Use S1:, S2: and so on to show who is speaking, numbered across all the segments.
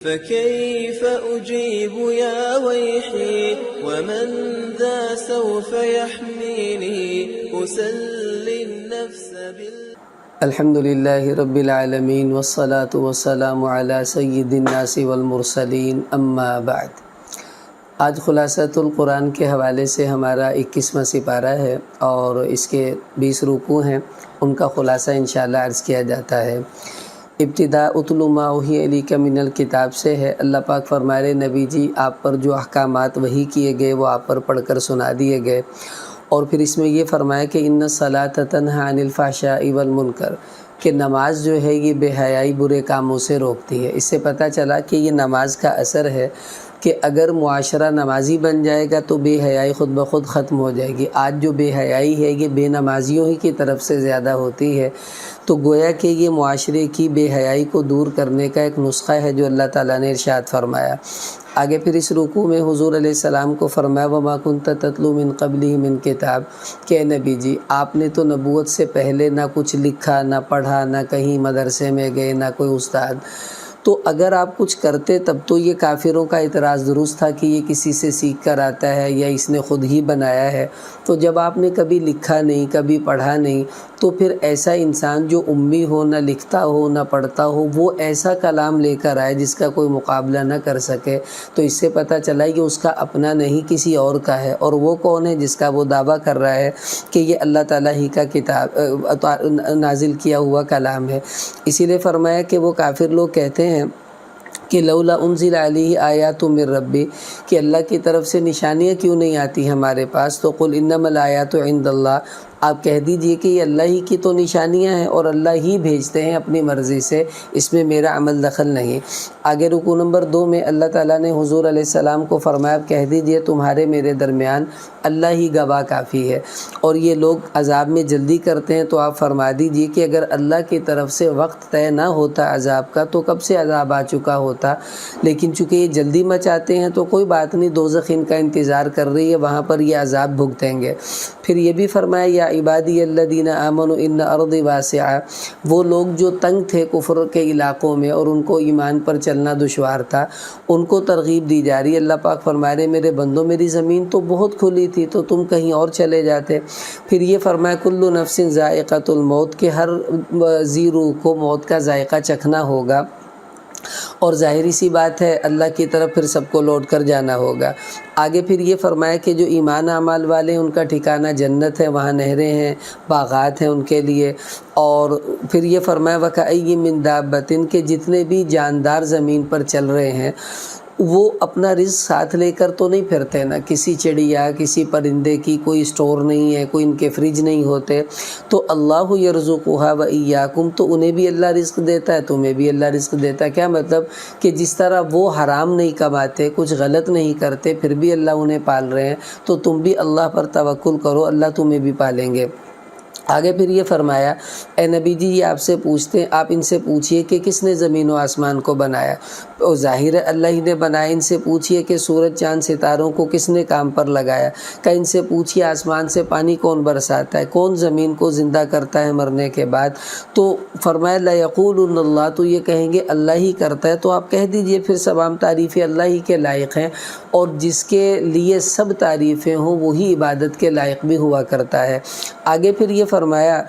S1: فكيف أجيب يا ويحي ومن ذا سوف يحميني أسلي النفس
S2: الحمد للہ رب العالمین والصلاة والسلام علی سید الناس والمرسلین اما بعد۔ آج خلاصۃ القرآن کے حوالے سے ہمارا 21واں سپارہ ہے اور اس کے 20 رکوع ہیں، ان کا خلاصہ انشاءاللہ عرض کیا جاتا ہے۔ ابتدا اتل ما اوحی الیک من الکتاب سے ہے۔ اللہ پاک فرما رہے نبی جی آپ پر جو احکامات وحی کیے گئے وہ آپ پر پڑھ کر سنا دیے گئے، اور پھر اس میں یہ فرمایا کہ ان الصلاۃ تنہی عن الفحشاء والمنکر، کہ نماز جو ہے یہ بے حیائی برے کاموں سے روکتی ہے۔ اس سے پتہ چلا کہ یہ نماز کا اثر ہے کہ اگر معاشرہ نمازی بن جائے گا تو بے حیائی خود بخود ختم ہو جائے گی۔ آج جو بے حیائی ہے یہ بے نمازیوں ہی کی طرف سے زیادہ ہوتی ہے، تو گویا کہ یہ معاشرے کی بے حیائی کو دور کرنے کا ایک نسخہ ہے جو اللہ تعالیٰ نے ارشاد فرمایا۔ آگے پھر اس رکوع میں حضور علیہ السلام کو فرمایا وما کنت تتلو من قبلہ من کتاب، کہ نبی جی آپ نے تو نبوت سے پہلے نہ کچھ لکھا، نہ پڑھا، نہ کہیں مدرسے میں گئے، نہ کوئی استاد، تو اگر آپ کچھ کرتے تب تو یہ کافروں کا اعتراض درست تھا کہ یہ کسی سے سیکھ کر آتا ہے یا اس نے خود ہی بنایا ہے۔ تو جب آپ نے کبھی لکھا نہیں، کبھی پڑھا نہیں، تو پھر ایسا انسان جو امی ہو، نہ لکھتا ہو نہ پڑھتا ہو، وہ ایسا کلام لے کر آئے جس کا کوئی مقابلہ نہ کر سکے، تو اس سے پتہ چلا کہ اس کا اپنا نہیں کسی اور کا ہے، اور وہ کون ہے جس کا وہ دعویٰ کر رہا ہے کہ یہ اللہ تعالیٰ ہی کا کتاب نازل کیا ہوا کلام ہے۔ اسی لیے فرمایا کہ وہ کافر لوگ کہتے ہیں کہ لولا انزل علیہ آیات من ربی، کہ اللہ کی طرف سے نشانیاں کیوں نہیں آتی ہمارے پاس، تو قل انما الآیات عند اللہ، آپ کہہ دیجئے کہ یہ اللہ ہی کی تو نشانیاں ہیں اور اللہ ہی بھیجتے ہیں اپنی مرضی سے، اس میں میرا عمل دخل نہیں۔ آگے رکوع نمبر 2 میں اللہ تعالیٰ نے حضور علیہ السلام کو فرمایا کہہ دیجئے تمہارے میرے درمیان اللہ ہی گواہ کافی ہے، اور یہ لوگ عذاب میں جلدی کرتے ہیں، تو آپ فرما دیجئے کہ اگر اللہ کی طرف سے وقت طے نہ ہوتا عذاب کا تو کب سے عذاب آ چکا ہوتا، لیکن چونکہ یہ جلدی مچاتے ہیں تو کوئی بات نہیں، دوزخ ان کا انتظار کر رہی ہے، وہاں پر یہ عذاب بھگتیں گے۔ پھر یہ بھی فرمایا یا عبادی الذین آمنوا ان ارضی واسعہ، وہ لوگ جو تنگ تھے کفر کے علاقوں میں اور ان کو ایمان پر چلنا دشوار تھا، ان کو ترغیب دی جا رہی ہے۔ اللہ پاک فرما رہے میرے بندوں میری زمین تو بہت کھلی تھی تو تم کہیں اور چلے جاتے۔ پھر یہ فرمایا کل نفس ذائقۃ الموت، کہ ہر ذی روح کو موت کا ذائقہ چکھنا ہوگا، اور ظاہری سی بات ہے اللہ کی طرف پھر سب کو لوٹ کر جانا ہوگا۔ آگے پھر یہ فرمایا کہ جو ایمان اعمال والے ان کا ٹھکانہ جنت ہے، وہاں نہریں ہیں، باغات ہیں ان کے لیے۔ اور پھر یہ فرمایا وَكَأَيٍّ مِّن دَابَّةٍ، کہ جتنے بھی جاندار زمین پر چل رہے ہیں وہ اپنا رزق ساتھ لے کر تو نہیں پھرتے، نہ کسی چڑیا کسی پرندے کی کوئی اسٹور نہیں ہے، کوئی ان کے فریج نہیں ہوتے، تو اللہ یرزقها وإیاکم، تو انہیں بھی اللہ رزق دیتا ہے، تمہیں بھی اللہ رزق دیتا ہے۔ کیا مطلب کہ جس طرح وہ حرام نہیں کماتے، کچھ غلط نہیں کرتے، پھر بھی اللہ انہیں پال رہے ہیں، تو تم بھی اللہ پر توکل کرو، اللہ تمہیں بھی پالیں گے۔ آگے پھر یہ فرمایا اے نبی جی یہ آپ سے پوچھتے ہیں، آپ ان سے پوچھئے کہ کس نے زمین و آسمان کو بنایا، اور ظاہر ہے اللہ ہی نے بنایا۔ ان سے پوچھئے کہ سورج چاند ستاروں کو کس نے کام پر لگایا، کہ ان سے پوچھئے آسمان سے پانی کون برساتا ہے، کون زمین کو زندہ کرتا ہے مرنے کے بعد، تو فرمایا لَيَقُولُنَّ اللَّهُ، تو یہ کہیں گے اللہ ہی کرتا ہے۔ تو آپ کہہ دیجئے پھر تمام تعریفیں اللہ ہی کے لائق ہیں، اور جس کے لیے سب تعریفیں ہوں وہی عبادت کے لائق بھی ہوا کرتا ہے۔ آگے پھر یہ فرمایا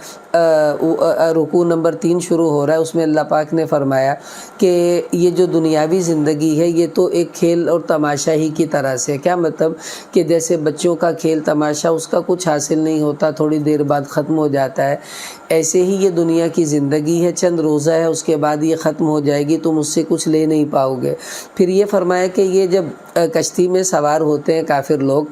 S2: رکوع نمبر 3 شروع ہو رہا ہے، اس میں اللہ پاک نے فرمایا کہ یہ جو دنیاوی زندگی ہے یہ تو ایک کھیل اور تماشا ہی کی طرح سے، کیا مطلب کہ جیسے بچوں کا کھیل تماشا اس کا کچھ حاصل نہیں ہوتا، تھوڑی دیر بعد ختم ہو جاتا ہے، ایسے ہی یہ دنیا کی زندگی ہے، چند روزہ ہے، اس کے بعد یہ ختم ہو جائے گی، تم اس سے کچھ لے نہیں پاؤ گے۔ پھر یہ فرمایا کہ یہ جب کشتی میں سوار ہوتے ہیں کافر لوگ،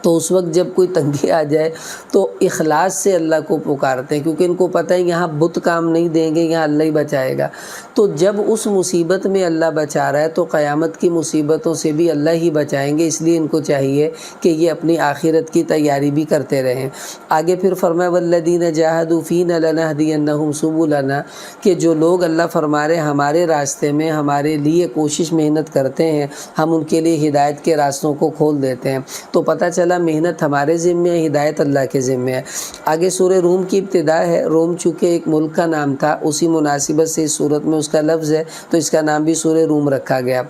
S2: تو اس وقت جب کوئی تنگی آ جائے تو اخلاص سے اللہ کو پکارتے ہیں، کیونکہ ان کو پتہ ہے یہاں بت کام نہیں دیں گے، یہاں اللہ ہی بچائے گا۔ تو جب اس مصیبت میں اللہ بچا رہا ہے تو قیامت کی مصیبتوں سے بھی اللہ ہی بچائیں گے، اس لیے ان کو چاہیے کہ یہ اپنی آخرت کی تیاری بھی کرتے رہیں۔ آگے پھر فرمایا والذین جاہدوا فینا لنہدینہم سبلنا، کہ جو لوگ اللہ فرما رہے ہمارے راستے میں ہمارے لیے کوشش محنت کرتے ہیں، ہم ان کے لیے ہدایت کے راستوں کو کھول دیتے ہیں۔ تو پتہ چلا مسئلہ محنت ہمارے ذمے ہے، ہدایت اللہ کے ذمے ہے۔ آگے سورہ روم کی ابتدا ہے۔ روم چونکہ ایک ملک کا نام تھا، اسی مناسبت سے اس صورت میں اس کا لفظ ہے، تو اس کا نام بھی سورہ روم رکھا گیا۔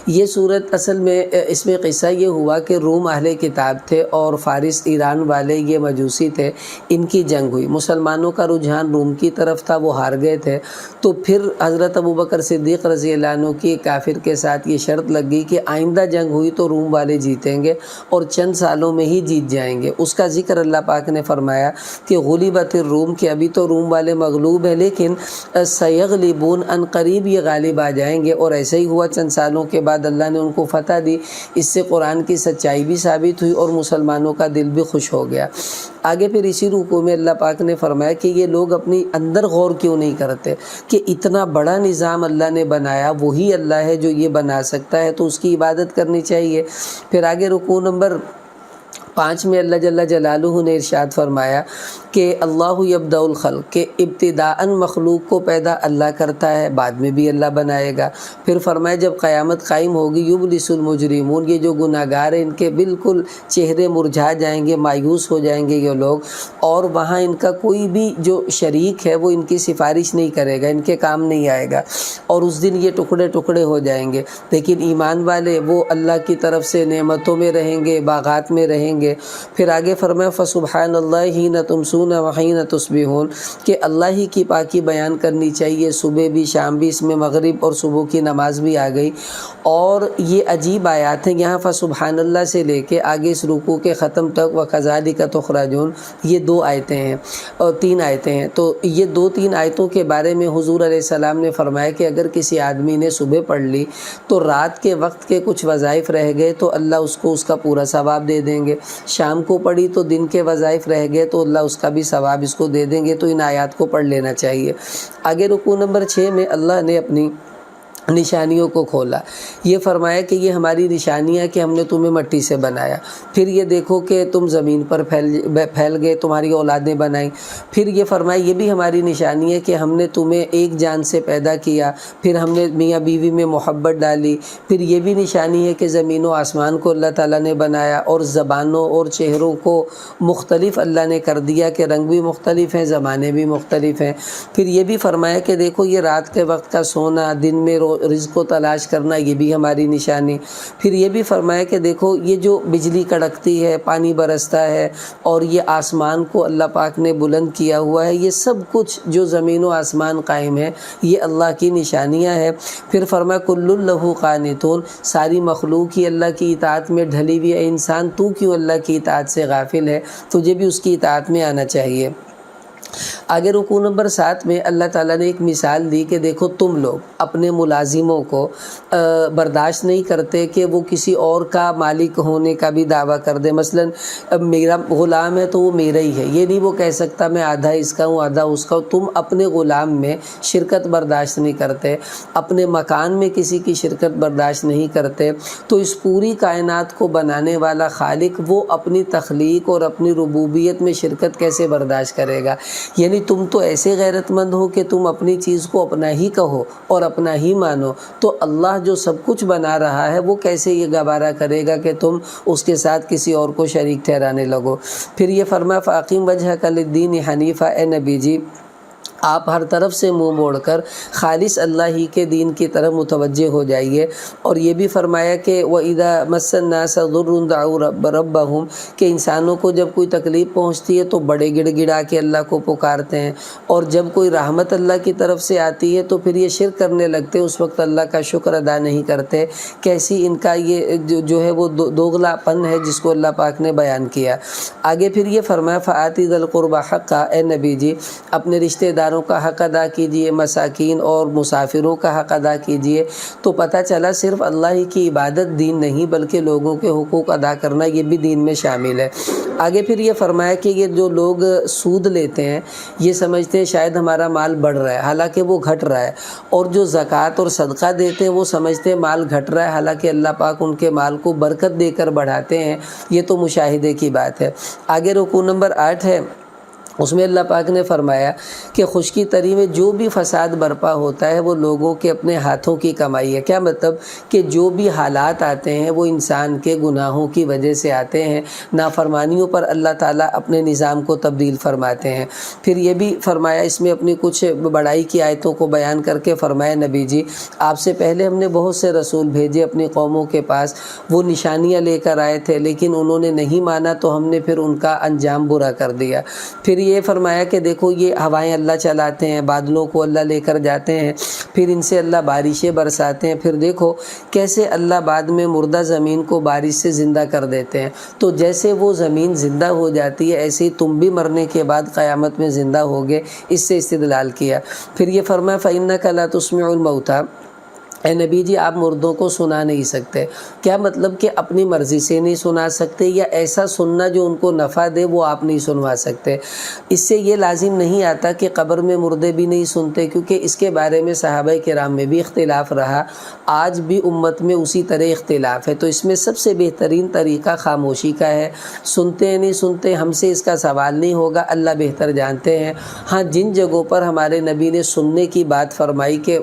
S2: یہ صورت اصل میں اس میں قصہ یہ ہوا کہ روم اہل کتاب تھے اور فارس ایران والے یہ مجوسی تھے، ان کی جنگ ہوئی۔ مسلمانوں کا رجحان روم کی طرف تھا، وہ ہار گئے تھے۔ تو پھر حضرت ابوبکر صدیق رضی اللہ عنہ کی کافر کے ساتھ یہ شرط لگ گئی کہ آئندہ جنگ ہوئی تو روم والے جیتیں گے اور چند سالوں میں ہی جیت جائیں گے۔ اس کا ذکر اللہ پاک نے فرمایا کہ غلبت الروم، کہ ابھی تو روم والے مغلوب ہیں لیکن سیغلبون، ان قریب یہ غالب آ جائیں گے۔ اور ایسے ہی ہوا، چند سالوں کے بعد اللہ نے ان کو فتح دی۔ اس سے قرآن کی سچائی بھی ثابت ہوئی اور مسلمانوں کا دل بھی خوش ہو گیا۔ آگے پھر اسی رکوع میں اللہ پاک نے فرمایا کہ یہ لوگ اپنی اندر غور کیوں نہیں کرتے کہ اتنا بڑا نظام اللہ نے بنایا، وہی اللہ ہے جو یہ بنا سکتا ہے، تو اس کی عبادت کرنی چاہیے۔ پھر آگے رکوع نمبر 5 میں اللہ جل جلالہ نے ارشاد فرمایا کہ اللہ یبدأ الخلق، کہ ابتداءً مخلوق کو پیدا اللہ کرتا ہے، بعد میں بھی اللہ بنائے گا۔ پھر فرمایا جب قیامت قائم ہوگی یبلس المجرمون، یہ جو گناہ گار ہیں ان کے بالکل چہرے مرجھا جائیں گے، مایوس ہو جائیں گے یہ لوگ، اور وہاں ان کا کوئی بھی جو شریک ہے وہ ان کی سفارش نہیں کرے گا، ان کے کام نہیں آئے گا، اور اس دن یہ ٹکڑے ٹکڑے ہو جائیں گے۔ لیکن ایمان والے وہ اللہ کی طرف سے نعمتوں میں رہیں گے، باغات میں رہیں گے۔ پھر آگے فرمایا فسبحان اللہ حین تمسون وحین تصبحون، کہ اللہ ہی کی پاکی بیان کرنی چاہیے، صبح بھی شام بھی، اس میں مغرب اور صبح کی نماز بھی آ گئی۔ اور یہ عجیب آیات ہیں، یہاں فسبحان اللہ سے لے کے آگے اس رکوع کے ختم تک وَكَذَلِكَ تُخْرَجُونَ، یہ 2 آیتیں ہیں اور 3 آیتیں ہیں۔ تو یہ 2-3 آیتوں کے بارے میں حضور علیہ السلام نے فرمایا کہ اگر کسی آدمی نے صبح پڑھ لی تو رات کے وقت کے کچھ وظائف رہ گئے تو اللہ اس کو اس کا پورا ثواب دے دیں گے، شام کو پڑھی تو دن کے وظائف رہ گئے تو اللہ اس کا بھی ثواب اس کو دے دیں گے۔ تو ان آیات کو پڑھ لینا چاہیے۔ آگے رکوع نمبر 6 میں اللہ نے اپنی نشانیوں کو کھولا۔ یہ فرمایا کہ یہ ہماری نشانیاں کہ ہم نے تمہیں مٹی سے بنایا، پھر یہ دیکھو کہ تم زمین پر پھیل گئے، تمہاری اولادیں بنائیں۔ پھر یہ فرمایا یہ بھی ہماری نشانی ہے کہ ہم نے تمہیں ایک جان سے پیدا کیا، پھر ہم نے میاں بیوی میں محبت ڈالی۔ پھر یہ بھی نشانی ہے کہ زمین و آسمان کو اللہ تعالیٰ نے بنایا اور زبانوں اور چہروں کو مختلف اللہ نے کر دیا کہ رنگ بھی مختلف ہیں، زمانے بھی مختلف ہیں۔ پھر یہ بھی فرمایا کہ دیکھو یہ رات کے وقت کا سونا، دن میں رزق کو تلاش کرنا، یہ بھی ہماری نشانی۔ پھر یہ بھی فرمایا کہ دیکھو یہ جو بجلی کڑکتی ہے، پانی برستا ہے، اور یہ آسمان کو اللہ پاک نے بلند کیا ہوا ہے، یہ سب کچھ جو زمین و آسمان قائم ہے یہ اللہ کی نشانیاں ہیں۔ پھر فرمایا کل لہ قانتون، ساری مخلوق ہی اللہ کی اطاعت میں ڈھلی ہوئی ہے، انسان تو کیوں اللہ کی اطاعت سے غافل ہے، تجھے بھی اس کی اطاعت میں آنا چاہیے۔ آگے رکوع نمبر 7 میں اللہ تعالیٰ نے ایک مثال دی کہ دیکھو تم لوگ اپنے ملازموں کو برداشت نہیں کرتے کہ وہ کسی اور کا مالک ہونے کا بھی دعویٰ کر دے۔ مثلا میرا غلام ہے تو وہ میرا ہی ہے، یہ نہیں وہ کہہ سکتا میں آدھا اس کا ہوں آدھا اس کا ہوں۔ تم اپنے غلام میں شرکت برداشت نہیں کرتے، اپنے مکان میں کسی کی شرکت برداشت نہیں کرتے، تو اس پوری کائنات کو بنانے والا خالق وہ اپنی تخلیق اور اپنی ربوبیت میں شرکت کیسے برداشت کرے گا؟ یعنی تم تو ایسے غیرت مند ہو کہ تم اپنی چیز کو اپنا ہی کہو اور اپنا ہی مانو، تو اللہ جو سب کچھ بنا رہا ہے وہ کیسے یہ گوارا کرے گا کہ تم اس کے ساتھ کسی اور کو شریک ٹھہرانے لگو۔ پھر یہ فرمایا فَأَقِمْ وَجْهَكَ لِلدِّينِ حَنِيفًا، اے نبی جی آپ ہر طرف سے منہ موڑ کر خالص اللہ ہی کے دین کی طرف متوجہ ہو جائیے۔ اور یہ بھی فرمایا کہ وَإِذَا مَسَّ النَّاسَ ضُرٌّ دَعُوا رَبَّهُمْ، کہ انسانوں کو جب کوئی تکلیف پہنچتی ہے تو بڑے گڑ گڑا کے اللہ کو پکارتے ہیں، اور جب کوئی رحمت اللہ کی طرف سے آتی ہے تو پھر یہ شرک کرنے لگتے، اس وقت اللہ کا شکر ادا نہیں کرتے۔ کیسی ان کا یہ جو ہے وہ دوغلا پن ہے جس کو اللہ پاک نے بیان کیا۔ آگے پھر یہ فرمایا فَآتِ ذَا الْقُرْبَى حَقَّهُ، اے نبی جی اپنے رشتہ داروں کا حق ادا کیجئے، مساکین اور مسافروں کا حق ادا کیجئے۔ تو پتہ چلا صرف اللہ ہی کی عبادت دین نہیں بلکہ لوگوں کے حقوق ادا کرنا یہ بھی دین میں شامل ہے۔ آگے پھر یہ فرمایا کہ یہ جو لوگ سود لیتے ہیں یہ سمجھتے ہیں شاید ہمارا مال بڑھ رہا ہے حالانکہ وہ گھٹ رہا ہے، اور جو زکوٰۃ اور صدقہ دیتے ہیں وہ سمجھتے ہیں مال گھٹ رہا ہے حالانکہ اللہ پاک ان کے مال کو برکت دے کر بڑھاتے ہیں۔ یہ تو مشاہدے کی بات ہے۔ آگے رکوع نمبر 8 ہے اس میں اللہ پاک نے فرمایا کہ خشکی تری میں جو بھی فساد برپا ہوتا ہے وہ لوگوں کے اپنے ہاتھوں کی کمائی ہے۔ کیا مطلب کہ جو بھی حالات آتے ہیں وہ انسان کے گناہوں کی وجہ سے آتے ہیں، نافرمانیوں پر اللہ تعالیٰ اپنے نظام کو تبدیل فرماتے ہیں۔ پھر یہ بھی فرمایا، اس میں اپنی کچھ بڑائی کی آیتوں کو بیان کر کے فرمایا، نبی جی آپ سے پہلے ہم نے بہت سے رسول بھیجے اپنی قوموں کے پاس، وہ نشانیاں لے کر آئے تھے لیکن انہوں نے نہیں مانا تو ہم نے پھر ان کا انجام برا کر دیا۔ پھر یہ فرمایا کہ دیکھو یہ ہوائیں اللہ چلاتے ہیں، بادلوں کو اللہ لے کر جاتے ہیں، پھر ان سے اللہ بارشیں برساتے ہیں، پھر دیکھو کیسے اللہ بعد میں مردہ زمین کو بارش سے زندہ کر دیتے ہیں۔ تو جیسے وہ زمین زندہ ہو جاتی ہے ایسے ہی تم بھی مرنے کے بعد قیامت میں زندہ ہوگے، اس سے استدلال کیا۔ پھر یہ فرمایا فَإِنَّكَ لَا تُسْمِعُ الْمَوْتَى، اے نبی جی آپ مردوں کو سنا نہیں سکتے۔ کیا مطلب کہ اپنی مرضی سے نہیں سنا سکتے، یا ایسا سننا جو ان کو نفع دے وہ آپ نہیں سنوا سکتے۔ اس سے یہ لازم نہیں آتا کہ قبر میں مردے بھی نہیں سنتے، کیونکہ اس کے بارے میں صحابہ کرام میں بھی اختلاف رہا، آج بھی امت میں اسی طرح اختلاف ہے۔ تو اس میں سب سے بہترین طریقہ خاموشی کا ہے، سنتے ہیں نہیں سنتے ہم سے اس کا سوال نہیں ہوگا، اللہ بہتر جانتے ہیں۔ ہاں جن جگہوں پر ہمارے نبی نے سننے کی بات فرمائی کہ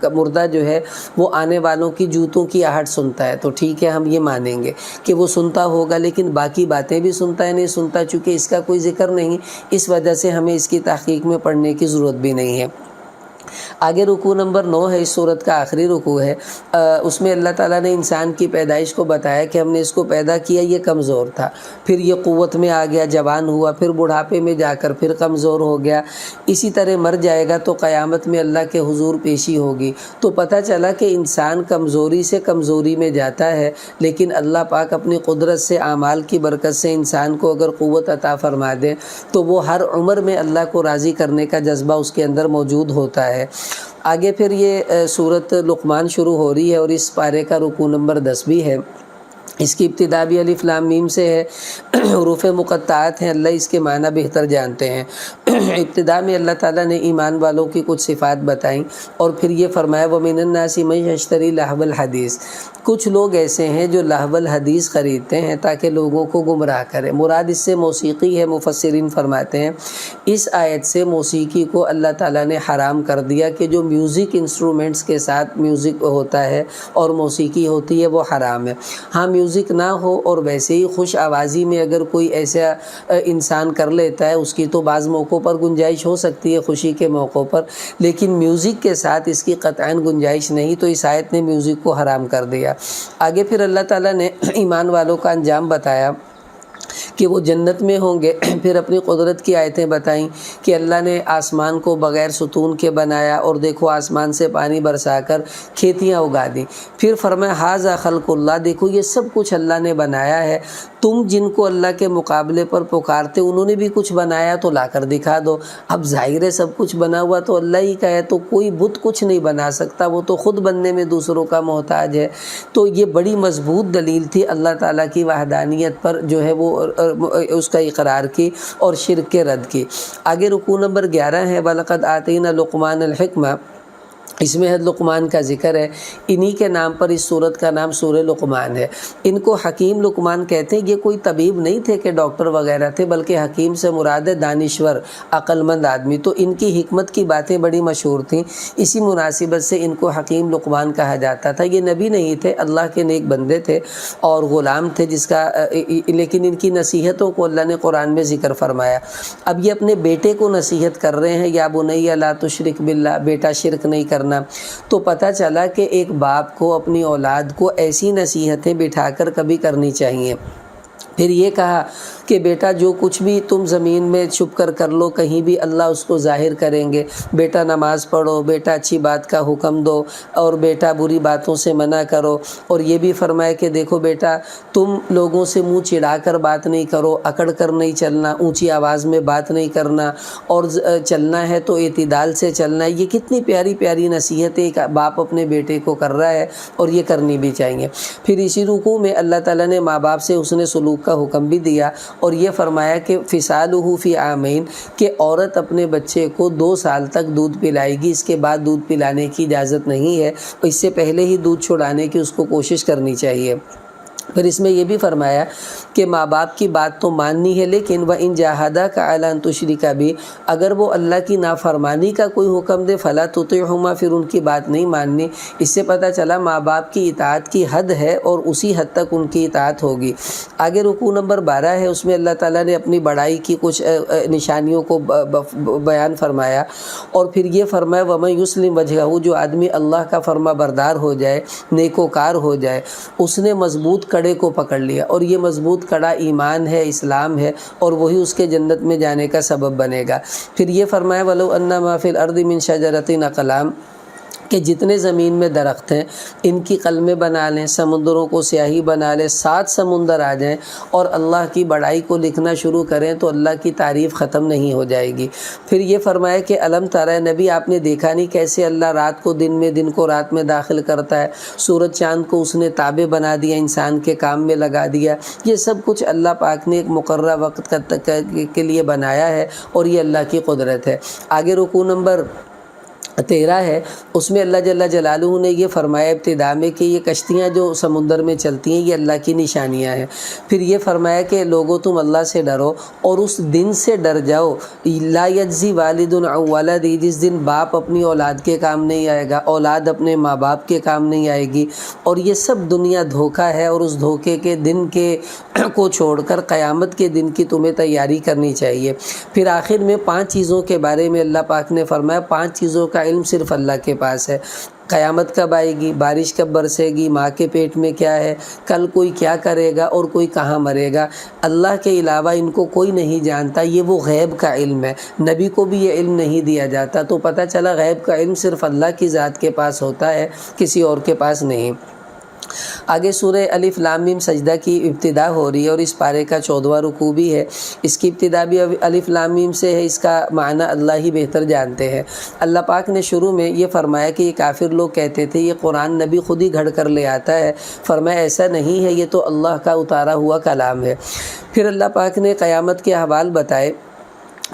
S2: مردہ جو ہے وہ آنے والوں کی جوتوں کی آہٹ سنتا ہے، تو ٹھیک ہے ہم یہ مانیں گے کہ وہ سنتا ہوگا، لیکن باقی باتیں بھی سنتا ہے نہیں سنتا، چونکہ اس کا کوئی ذکر نہیں، اس وجہ سے ہمیں اس کی تحقیق میں پڑھنے کی ضرورت بھی نہیں ہے۔ آگے رکوع نمبر 9 ہے، اس صورت کا آخری رکوع ہے۔ اس میں اللہ تعالیٰ نے انسان کی پیدائش کو بتایا کہ ہم نے اس کو پیدا کیا، یہ کمزور تھا، پھر یہ قوت میں آ گیا، جوان ہوا، پھر بڑھاپے میں جا کر پھر کمزور ہو گیا، اسی طرح مر جائے گا تو قیامت میں اللہ کے حضور پیشی ہوگی۔ تو پتہ چلا کہ انسان کمزوری سے کمزوری میں جاتا ہے، لیکن اللہ پاک اپنی قدرت سے، اعمال کی برکت سے انسان کو اگر قوت عطا فرما دے تو وہ ہر عمر میں اللہ کو راضی کرنے کا جذبہ اس کے اندر موجود ہوتا ہے۔ آگے پھر یہ سورت لقمان شروع ہو رہی ہے اور اس پارے کا رکوع نمبر 10 بھی ہے۔ اس کی ابتدا بھی الف لام میم سے ہے، حروف مقطعات ہیں، اللہ اس کے معنی بہتر جانتے ہیں۔ ابتدا میں اللہ تعالیٰ نے ایمان والوں کی کچھ صفات بتائیں اور پھر یہ فرمایا وَمِنَ النَّاسِ مَن يَشْتَرِي لَهْوَ الْحَدِيثِ، کچھ لوگ ایسے ہیں جو لہو الحدیث خریدتے ہیں تاکہ لوگوں کو گمراہ کرے۔ مراد اس سے موسیقی ہے، مفسرین فرماتے ہیں اس آیت سے موسیقی کو اللہ تعالیٰ نے حرام کر دیا کہ جو میوزک انسٹرومنٹس کے ساتھ میوزک ہوتا ہے اور موسیقی ہوتی ہے وہ حرام ہے۔ ہاں میوزک نہ ہو اور ویسے ہی خوش آوازی میں اگر کوئی ایسا انسان کر لیتا ہے اس کی تو بعض موقعوں پر گنجائش ہو سکتی ہے خوشی کے موقعوں پر، لیکن میوزک کے ساتھ اس کی قطعاً گنجائش نہیں، تو اس آیت نے میوزک کو حرام کر دیا۔ آگے پھر اللہ تعالیٰ نے ایمان والوں کا انجام بتایا کہ وہ جنت میں ہوں گے، پھر اپنی قدرت کی آیتیں بتائیں کہ اللہ نے آسمان کو بغیر ستون کے بنایا اور دیکھو آسمان سے پانی برسا کر کھیتیاں اگا دیں، پھر فرمایا ھذا خلق اللہ، دیکھو یہ سب کچھ اللہ نے بنایا ہے، تم جن کو اللہ کے مقابلے پر پکارتے انہوں نے بھی کچھ بنایا تو لا کر دکھا دو۔ اب ظاہر ہے سب کچھ بنا ہوا تو اللہ ہی کا ہے، تو کوئی بت کچھ نہیں بنا سکتا، وہ تو خود بننے میں دوسروں کا محتاج ہے۔ تو یہ بڑی مضبوط دلیل تھی اللہ تعالیٰ کی وحدانیت پر جو ہے وہ اس کا اقرار کی اور شرک کے رد کی۔ آگے رکوع نمبر 11 ہے وَلَقَدْ آتَيْنَا لُقْمَانَ الْحِكْمَةَ، اس میں لقمان کا ذکر ہے، انہی کے نام پر اس سورت کا نام سورہ لقمان ہے۔ ان کو حکیم لقمان کہتے ہیں، یہ کوئی طبیب نہیں تھے کہ ڈاکٹر وغیرہ تھے، بلکہ حکیم سے مراد ہے دانشور، عقل مند آدمی، تو ان کی حکمت کی باتیں بڑی مشہور تھیں، اسی مناسبت سے ان کو حکیم لقمان کہا جاتا تھا۔ یہ نبی نہیں تھے، اللہ کے نیک بندے تھے اور غلام تھے جس کا لیکن ان کی نصیحتوں کو اللہ نے قرآن میں ذکر فرمایا۔ اب یہ اپنے بیٹے کو نصیحت کر رہے ہیں، یا بنی لا تشرک باللہ، بیٹا شرک نہیں کرنا۔ تو پتہ چلا کہ ایک باپ کو اپنی اولاد کو ایسی نصیحتیں بٹھا کر کبھی کرنی چاہیے۔ پھر یہ کہا کہ بیٹا جو کچھ بھی تم زمین میں چھپ کر لو، کہیں بھی اللہ اس کو ظاہر کریں گے، بیٹا نماز پڑھو، بیٹا اچھی بات کا حکم دو اور بیٹا بری باتوں سے منع کرو۔ اور یہ بھی فرمایا کہ دیکھو بیٹا تم لوگوں سے منہ چڑھا کر بات نہیں کرو، اکڑ کر نہیں چلنا، اونچی آواز میں بات نہیں کرنا، اور چلنا ہے تو اعتدال سے چلنا ہے۔ یہ کتنی پیاری پیاری نصیحتیں ایک باپ اپنے بیٹے کو کر رہا ہے اور یہ کرنی بھی چاہیے۔ پھر اسی رکوع میں اللہ تعالیٰ نے ماں باپ سے حسن سلوک کا حکم بھی دیا اور یہ فرمایا کہ فصالہ فی عامین، کہ عورت اپنے بچے کو 2 سال تک دودھ پلائے گی، اس کے بعد دودھ پلانے کی اجازت نہیں ہے، اس سے پہلے ہی دودھ چھڑانے کی اس کو کوشش کرنی چاہیے۔ پھر اس میں یہ بھی فرمایا کہ ماں باپ کی بات تو ماننی ہے، لیکن وہ ان جاہدہ کا اعلان تشری کا بھی، اگر وہ اللہ کی نافرمانی کا کوئی حکم دے فلا تطیعہما، پھر ان کی بات نہیں ماننی۔ اس سے پتہ چلا ماں باپ کی اطاعت کی حد ہے اور اسی حد تک ان کی اطاعت ہوگی۔ آگے رکوع نمبر 12 ہے، اس میں اللہ تعالیٰ نے اپنی بڑائی کی کچھ نشانیوں کو بیان فرمایا، اور پھر یہ فرمایا وَمَن يُسْلِمْ وَجْهَهُ، جو آدمی اللہ کا فرما بردار ہو جائے، نیکوکار ہو جائے، اس نے مضبوط کڑے کو پکڑ لیا، اور یہ مضبوط کڑا ایمان ہے، اسلام ہے، اور وہی اس کے جنت میں جانے کا سبب بنے گا۔ پھر یہ فرمایا وَلَوْ أَنَّ مَا فِي الْأَرْضِ مِنْ شَجَرَةٍ أَقْلَامٍ، کہ جتنے زمین میں درخت ہیں ان کی قلمیں بنا لیں، سمندروں کو سیاہی بنا لیں، 7 سمندر آ جائیں اور اللہ کی بڑائی کو لکھنا شروع کریں تو اللہ کی تعریف ختم نہیں ہو جائے گی۔ پھر یہ فرمایا کہ الم ترى، نبی آپ نے دیکھا نہیں کیسے اللہ رات کو دن میں، دن کو رات میں داخل کرتا ہے، سورج چاند کو اس نے تابع بنا دیا، انسان کے کام میں لگا دیا۔ یہ سب کچھ اللہ پاک نے ایک مقررہ وقت کے لیے بنایا ہے، اور یہ اللہ کی قدرت ہے۔ آگے رکوع نمبر 13 ہے، اس میں اللہ جل جلالہ نے یہ فرمایا ابتدا میں کہ یہ کشتیاں جو سمندر میں چلتی ہیں یہ اللہ کی نشانیاں ہیں۔ پھر یہ فرمایا کہ لوگوں تم اللہ سے ڈرو اور اس دن سے ڈر جاؤ لا یجزی والد عن ولد، جس دن باپ اپنی اولاد کے کام نہیں آئے گا، اولاد اپنے ماں باپ کے کام نہیں آئے گی، اور یہ سب دنیا دھوکہ ہے، اور اس دھوکے کے دن کے کو چھوڑ کر قیامت کے دن کی تمہیں تیاری کرنی چاہیے۔ پھر آخر میں 5 چیزوں کے بارے میں اللہ پاک نے فرمایا، 5 چیزوں کا علم صرف اللہ کے پاس ہے۔ قیامت کب آئے گی، بارش کب برسے گی، ماں کے پیٹ میں کیا ہے، کل کوئی کیا کرے گا اور کوئی کہاں مرے گا، اللہ کے علاوہ ان کو کوئی نہیں جانتا۔ یہ وہ غیب کا علم ہے، نبی کو بھی یہ علم نہیں دیا جاتا، تو پتہ چلا غیب کا علم صرف اللہ کی ذات کے پاس ہوتا ہے، کسی اور کے پاس نہیں۔ آگے سورہ الف لام میم سجدہ کی ابتدا ہو رہی ہے، اور اس پارے کا 14واں رکوع بھی ہے۔ اس کی ابتدا بھی الف لام میم سے ہے، اس کا معنی اللہ ہی بہتر جانتے ہیں۔ اللہ پاک نے شروع میں یہ فرمایا کہ یہ کافر لوگ کہتے تھے یہ قرآن نبی خود ہی گھڑ کر لے آتا ہے، فرمایا ایسا نہیں ہے، یہ تو اللہ کا اتارا ہوا کلام ہے۔ پھر اللہ پاک نے قیامت کے احوال بتائے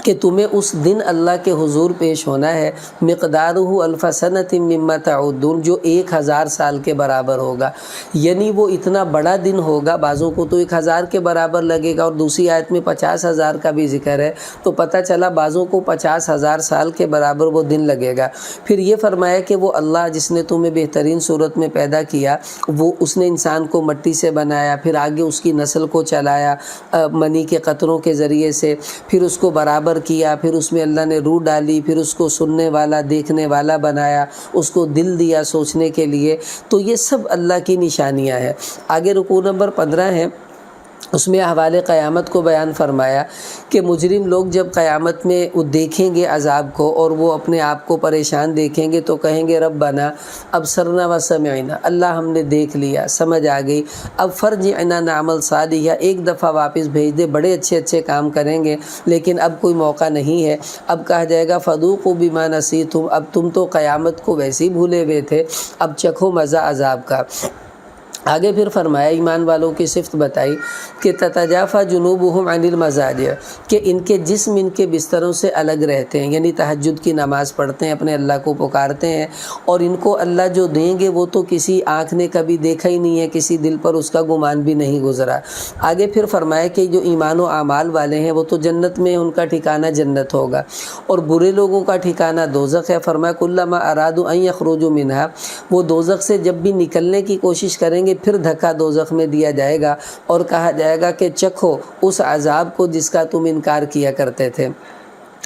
S2: کہ تمہیں اس دن اللہ کے حضور پیش ہونا ہے، مقدارہ الف سنۃ مما تعدون، جو 1000 سال کے برابر ہوگا، یعنی وہ اتنا بڑا دن ہوگا، بعضوں کو تو 1000 کے برابر لگے گا، اور دوسری آیت میں 50,000 کا بھی ذکر ہے، تو پتہ چلا بعضوں کو 50,000 سال کے برابر وہ دن لگے گا۔ پھر یہ فرمایا کہ وہ اللہ جس نے تمہیں بہترین صورت میں پیدا کیا، وہ اس نے انسان کو مٹی سے بنایا، پھر آگے اس کی نسل کو چلایا منی کے قطروں کے ذریعے سے، پھر اس کو برابر کیا، پھر اس میں اللہ نے روح ڈالی، پھر اس کو سننے والا دیکھنے والا بنایا، اس کو دل دیا سوچنے کے لیے، تو یہ سب اللہ کی نشانیاں ہیں۔ آگے رکوع نمبر 15 ہے، اس میں احوال قیامت کو بیان فرمایا کہ مجرم لوگ جب قیامت میں وہ دیکھیں گے عذاب کو، اور وہ اپنے آپ کو پریشان دیکھیں گے، تو کہیں گے ربنا ابصرنا وسمعنا، اللہ ہم نے دیکھ لیا، سمجھ آ گئی، اب فرجعنا نعمل صالحا، ایک دفعہ واپس بھیج دے، بڑے اچھے اچھے کام کریں گے، لیکن اب کوئی موقع نہیں ہے۔ اب کہا جائے گا فذوقوا بما نسیتم، اب تم تو قیامت کو ویسے ہی بھولے ہوئے تھے، اب چکھو مزہ عذاب کا۔ آگے پھر فرمایا ایمان والوں کی صفت بتائی کہ تتجافى جنوبهم عن المضاجع، کہ ان کے جسم ان کے بستروں سے الگ رہتے ہیں، یعنی تہجد کی نماز پڑھتے ہیں، اپنے اللہ کو پکارتے ہیں، اور ان کو اللہ جو دیں گے وہ تو کسی آنکھ نے کبھی دیکھا ہی نہیں ہے، کسی دل پر اس کا گمان بھی نہیں گزرا۔ آگے پھر فرمایا کہ جو ایمان و اعمال والے ہیں وہ تو جنت میں ان کا ٹھکانہ جنت ہوگا، اور برے لوگوں کا ٹھکانہ دوزخ ہے۔ فرمایا کلما ارادوا ان یخرجوا منها، وہ دوزخ سے جب بھی نکلنے کی کوشش کریں گے پھر دھکا دوزخ میں دیا جائے گا، اور کہا جائے گا کہ چکھو اس عذاب کو جس کا تم انکار کیا کرتے تھے۔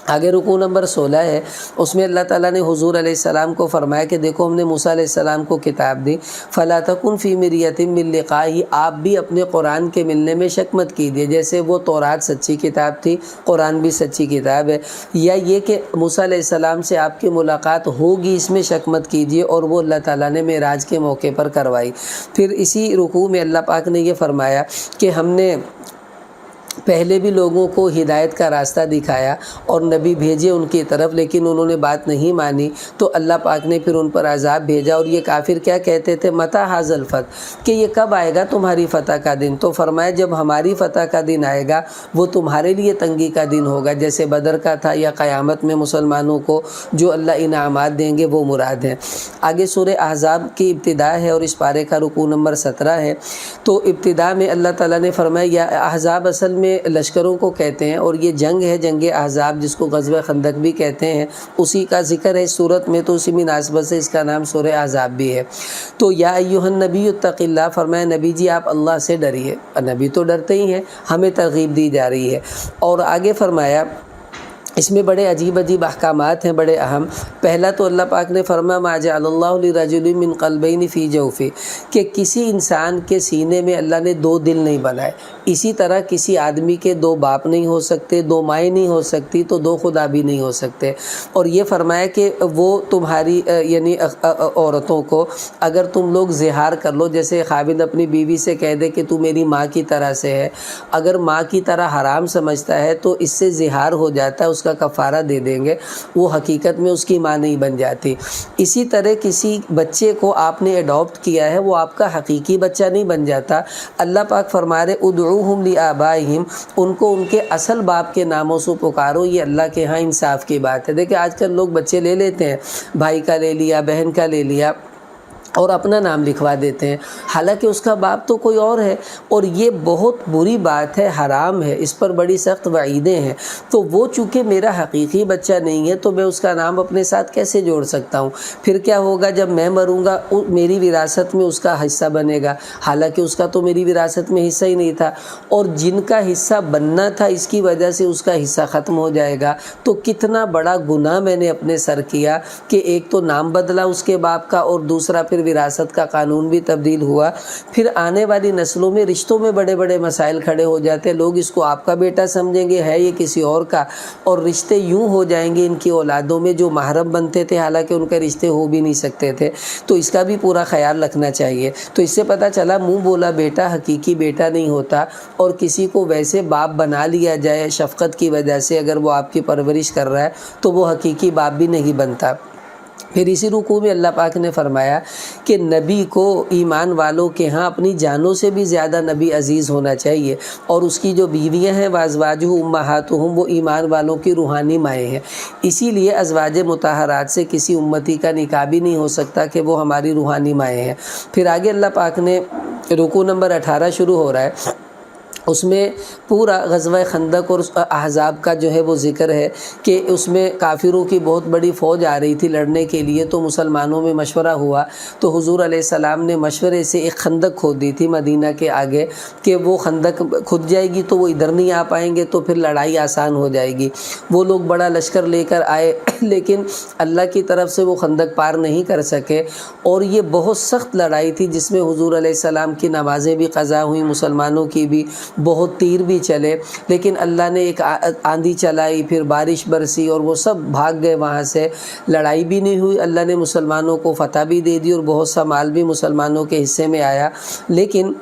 S2: آگے رکوع نمبر 16 ہے، اس میں اللہ تعالیٰ نے حضور علیہ السلام کو فرمایا کہ دیکھو ہم نے موسیٰ علیہ السلام کو کتاب دی، فَلَا تَكُنْ فِي مِرْيَةٍ مِّن لِقَائِهِ، آپ بھی اپنے قرآن کے ملنے میں شک مت کیجیے، جیسے وہ تورات سچی کتاب تھی، قرآن بھی سچی کتاب ہے، یا یہ کہ موسیٰ علیہ السلام سے آپ کی ملاقات ہوگی اس میں شک مت کیجیے، اور وہ اللہ تعالیٰ نے معراج کے موقع پر کروائی۔ پھر اسی رکوع میں اللہ پاک نے یہ فرمایا کہ ہم نے پہلے بھی لوگوں کو ہدایت کا راستہ دکھایا اور نبی بھیجے ان کی طرف، لیکن انہوں نے بات نہیں مانی، تو اللہ پاک نے پھر ان پر عذاب بھیجا۔ اور یہ کافر کیا کہتے تھے؟ متی ھذا الفتح، کہ یہ کب آئے گا تمہاری فتح کا دن؟ تو فرمایا جب ہماری فتح کا دن آئے گا وہ تمہارے لیے تنگی کا دن ہوگا، جیسے بدر کا تھا، یا قیامت میں مسلمانوں کو جو اللہ انعامات دیں گے وہ مراد ہیں۔ آگے سورہ احزاب کی ابتدا ہے اور اس پارے کا رکوع نمبر 17 ہے۔ تو ابتدا میں اللہ تعالیٰ نے فرمایا، یا احزاب اصل میں لشکروں کو کہتے ہیں، اور یہ جنگ ہے، جنگ احزاب، جس کو غزوہ خندق بھی کہتے ہیں، اسی کا ذکر ہے اس صورت میں، تو اسی مناسبت سے اس کا نام سورہ احزاب بھی ہے۔ تو یا ایھا النبی اتق اللہ، فرمایا نبی جی آپ اللہ سے ڈریے۔ نبی تو ڈرتے ہی ہیں، ہمیں ترغیب دی جا رہی ہے۔ اور آگے فرمایا اس میں بڑے عجیب عجیب احکامات ہیں، بڑے اہم۔ پہلا تو اللہ پاک نے فرمایا ما جعل اللہ لرجل من قلبین فی جوفہ، کہ کسی انسان کے سینے میں اللہ نے دو دل نہیں بنائے۔ اسی طرح کسی آدمی کے دو باپ نہیں ہو سکتے، دو مائیں نہیں ہو سکتی، تو دو خدا بھی نہیں ہو سکتے۔ اور یہ فرمایا کہ وہ تمہاری یعنی عورتوں کو اگر تم لوگ زہار کر لو، جیسے خاوند اپنی بیوی سے کہہ دے کہ تو میری ماں کی طرح سے ہے، اگر ماں کی طرح حرام سمجھتا ہے تو اس سے زہار ہو جاتا ہے، اس کا کفارہ دے دیں گے، وہ حقیقت میں اس کی ماں نہیں بن جاتی۔ اسی طرح کسی بچے کو آپ نے اڈاپٹ کیا ہے، وہ آپ کا حقیقی بچہ نہیں بن جاتا۔ اللہ پاک فرما رہے ادعوہم لآبائہم، ان کو ان کے اصل باپ کے ناموں سے پکارو، یہ اللہ کے ہاں انصاف کی بات ہے۔ دیکھیں آج کل لوگ بچے لے لیتے ہیں، بھائی کا لے لیا، بہن کا لے لیا، اور اپنا نام لکھوا دیتے ہیں، حالانکہ اس کا باپ تو کوئی اور ہے، اور یہ بہت بری بات ہے، حرام ہے، اس پر بڑی سخت وعیدیں ہیں۔ تو وہ چونکہ میرا حقیقی بچہ نہیں ہے تو میں اس کا نام اپنے ساتھ کیسے جوڑ سکتا ہوں؟ پھر کیا ہوگا جب میں مروں گا میری وراثت میں اس کا حصہ بنے گا، حالانکہ اس کا تو میری وراثت میں حصہ ہی نہیں تھا، اور جن کا حصہ بننا تھا اس کی وجہ سے اس کا حصہ ختم ہو جائے گا۔ تو کتنا بڑا گناہ میں نے اپنے سر کیا کہ ایک تو نام بدلا اس کے باپ کا، اور دوسرا پھر وراثت کا قانون بھی تبدیل ہوا۔ پھر آنے والی نسلوں میں رشتوں میں بڑے بڑے مسائل کھڑے ہو جاتے ہیں، لوگ اس کو آپ کا بیٹا سمجھیں گے، ہے یہ کسی اور کا، اور رشتے یوں ہو جائیں گے ان کی اولادوں میں جو محرم بنتے تھے حالانکہ ان کے رشتے ہو بھی نہیں سکتے تھے۔ تو اس کا بھی پورا خیال رکھنا چاہیے۔ تو اس سے پتہ چلا منہ بولا بیٹا حقیقی بیٹا نہیں ہوتا، اور کسی کو ویسے باپ بنا لیا جائے شفقت کی وجہ سے، اگر وہ آپ کی پرورش کر رہا ہے تو وہ حقیقی باپ بھی نہیں بنتا۔ پھر اسی رکوع میں اللہ پاک نے فرمایا کہ نبی کو ایمان والوں کے ہاں اپنی جانوں سے بھی زیادہ نبی عزیز ہونا چاہیے، اور اس کی جو بیویاں ہیں وازواجہ امہاتہم، وہ ایمان والوں کی روحانی مائیں ہیں۔ اسی لیے ازواج مطہرات سے کسی امتی کا نکاح بھی نہیں ہو سکتا کہ وہ ہماری روحانی مائیں ہیں۔ پھر آگے اللہ پاک نے رکوع نمبر 18 شروع ہو رہا ہے، اس میں پورا غزوہ خندق اور احزاب کا جو ہے وہ ذکر ہے کہ اس میں کافروں کی بہت بڑی فوج آ رہی تھی لڑنے کے لیے، تو مسلمانوں میں مشورہ ہوا، تو حضور علیہ السلام نے مشورے سے ایک خندق کھود دی تھی مدینہ کے آگے کہ وہ خندق کھد جائے گی تو وہ ادھر نہیں آ پائیں گے، تو پھر لڑائی آسان ہو جائے گی۔ وہ لوگ بڑا لشکر لے کر آئے لیکن اللہ کی طرف سے وہ خندق پار نہیں کر سکے، اور یہ بہت سخت لڑائی تھی جس میں حضور علیہ السلام کی نمازیں بھی قضا ہوئیں، مسلمانوں کی بھی، بہت تیر بھی چلے، لیکن اللہ نے ایک آندھی چلائی، پھر بارش برسی، اور وہ سب بھاگ گئے وہاں سے، لڑائی بھی نہیں ہوئی، اللہ نے مسلمانوں کو فتح بھی دے دی، اور بہت سا مال بھی مسلمانوں کے حصے میں آیا۔ لیکن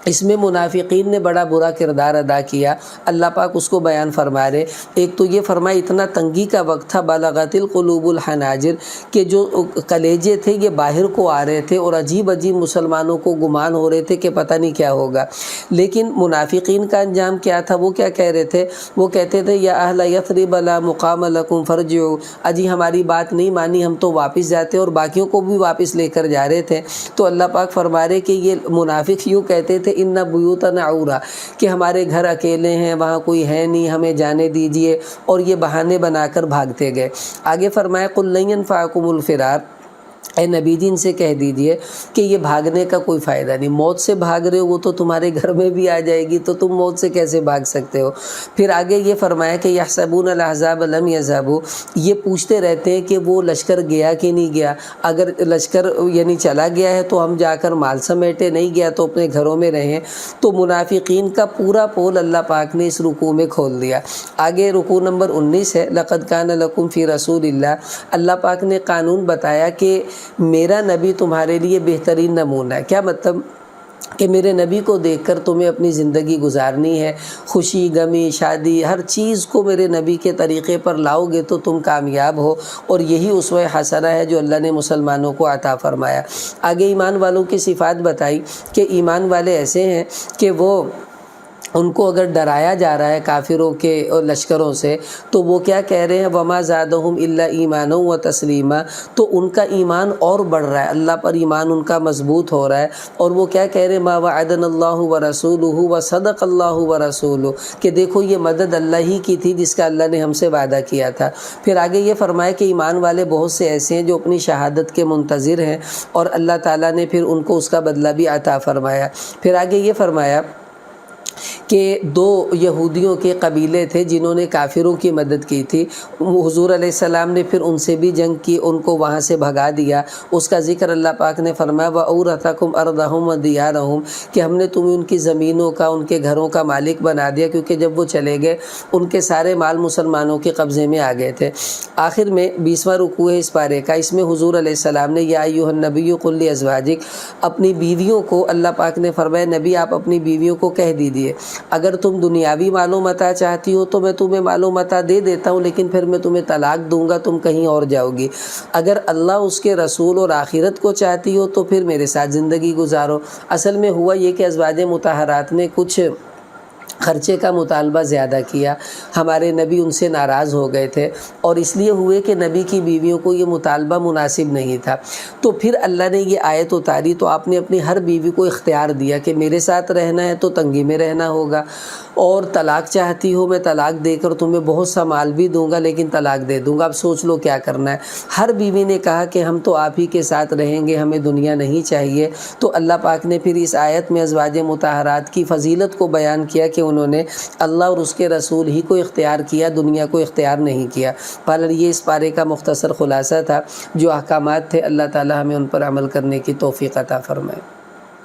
S2: اس میں منافقین نے بڑا برا کردار ادا کیا، اللہ پاک اس کو بیان فرما رہے۔ ایک تو یہ فرمایا اتنا تنگی کا وقت تھا، بلغت القلوب الحناجر، کہ جو کلیجے تھے یہ باہر کو آ رہے تھے، اور عجیب عجیب مسلمانوں کو گمان ہو رہے تھے کہ پتہ نہیں کیا ہوگا۔ لیکن منافقین کا انجام کیا تھا؟ وہ کیا کہہ رہے تھے؟ وہ کہتے تھے یا اہل یثرب لا مقام لکم فارجعوا، اجی ہماری بات نہیں مانی ہم تو واپس جاتے، اور باقیوں کو بھی واپس لے کر جا رہے تھے۔ تو اللہ پاک فرما رہے کہ یہ منافق یوں کہتے تھے ان بیوتنا عورا، کہ ہمارے گھر اکیلے ہیں، وہاں کوئی ہے نہیں، ہمیں جانے دیجئے، اور یہ بہانے بنا کر بھاگتے گئے۔ آگے فرمایا قل لن ينفعکم الفرار، اے نبی جی ان سے کہہ دیجئے کہ یہ بھاگنے کا کوئی فائدہ نہیں، موت سے بھاگ رہے ہو وہ تو تمہارے گھر میں بھی آ جائے گی، تو تم موت سے کیسے بھاگ سکتے ہو؟ پھر آگے یہ فرمایا کہ یحسبون الاحزاب لم یذهبوا، یہ پوچھتے رہتے ہیں کہ وہ لشکر گیا کہ نہیں گیا، اگر لشکر یعنی چلا گیا ہے تو ہم جا کر مال سمیٹے، نہیں گیا تو اپنے گھروں میں رہیں۔ تو منافقین کا پورا پول اللہ پاک نے اس رکوع میں کھول دیا۔ آگے رکوع نمبر 19 ہے، لقد کان لکم فی رسول اللہ، اللہ پاک نے قانون بتایا کہ میرا نبی تمہارے لیے بہترین نمونہ ہے۔ کیا مطلب؟ کہ میرے نبی کو دیکھ کر تمہیں اپنی زندگی گزارنی ہے، خوشی غمی شادی ہر چیز کو میرے نبی کے طریقے پر لاؤ گے تو تم کامیاب ہو، اور یہی اسوہ حسنہ ہے جو اللہ نے مسلمانوں کو عطا فرمایا۔ آگے ایمان والوں کی صفات بتائی کہ ایمان والے ایسے ہیں کہ وہ ان کو اگر ڈرایا جا رہا ہے کافروں کے اور لشکروں سے تو وہ کیا کہہ رہے ہیں، وما زادہم الا ایمانا و تسلیما، تو ان کا ایمان اور بڑھ رہا ہے، اللہ پر ایمان ان کا مضبوط ہو رہا ہے، اور وہ کیا کہہ رہے ہیں، ما وعدنا اللہ ورسولہ وصدق اللہ ورسولہ، کہ دیکھو یہ مدد اللہ ہی کی تھی جس کا اللہ نے ہم سے وعدہ کیا تھا۔ پھر آگے یہ فرمایا کہ ایمان والے بہت سے ایسے ہیں جو اپنی شہادت کے منتظر ہیں، اور اللہ تعالیٰ نے پھر ان کو اس کا بدلہ بھی عطا فرمایا۔ پھر آگے یہ فرمایا کہ دو یہودیوں کے قبیلے تھے جنہوں نے کافروں کی مدد کی تھی، حضور علیہ السلام نے پھر ان سے بھی جنگ کی، ان کو وہاں سے بھگا دیا۔ اس کا ذکر اللہ پاک نے فرمایا وَأَوْرَثَكُمْ أَرْضَهُمْ وَدِيَارَهُمْ، کہ ہم نے تمہیں ان کی زمینوں کا، ان کے گھروں کا مالک بنا دیا، کیونکہ جب وہ چلے گئے ان کے سارے مال مسلمانوں کے قبضے میں آ گئے تھے۔ آخر میں 20واں رکوع ہے اس پارے کا، اس میں حضور علیہ السلام نے یا ایھا النبی قل لأزواجک، اپنی بیویوں کو اللہ پاک نے فرمایا نبی آپ اپنی بیویوں کو کہہ دیجیے اگر تم دنیاوی مال و متاع چاہتی ہو تو میں تمہیں مال و متاع دے دیتا ہوں، لیکن پھر میں تمہیں طلاق دوں گا، تم کہیں اور جاؤ گی۔ اگر اللہ اس کے رسول اور آخرت کو چاہتی ہو تو پھر میرے ساتھ زندگی گزارو۔ اصل میں ہوا یہ کہ ازواج مطہرات نے کچھ خرچے کا مطالبہ زیادہ کیا، ہمارے نبی ان سے ناراض ہو گئے تھے، اور اس لیے ہوئے کہ نبی کی بیویوں کو یہ مطالبہ مناسب نہیں تھا۔ تو پھر اللہ نے یہ آیت اتاری تو آپ نے اپنی ہر بیوی کو اختیار دیا کہ میرے ساتھ رہنا ہے تو تنگی میں رہنا ہوگا، اور طلاق چاہتی ہو میں طلاق دے کر تمہیں بہت سا مال بھی دوں گا لیکن طلاق دے دوں گا، اب سوچ لو کیا کرنا ہے۔ ہر بیوی نے کہا کہ ہم تو آپ ہی کے ساتھ رہیں گے، ہمیں دنیا نہیں چاہیے۔ تو اللہ پاک نے پھر اس آیت میں ازواج مطہرات کی فضیلت کو بیان کیا کہ انہوں نے اللہ اور اس کے رسول ہی کو اختیار کیا، دنیا کو اختیار نہیں کیا۔ بہرحال یہ اس پارے کا مختصر خلاصہ تھا، جو احکامات تھے اللہ تعالی ہمیں ان پر عمل کرنے کی توفیق عطا فرمائے۔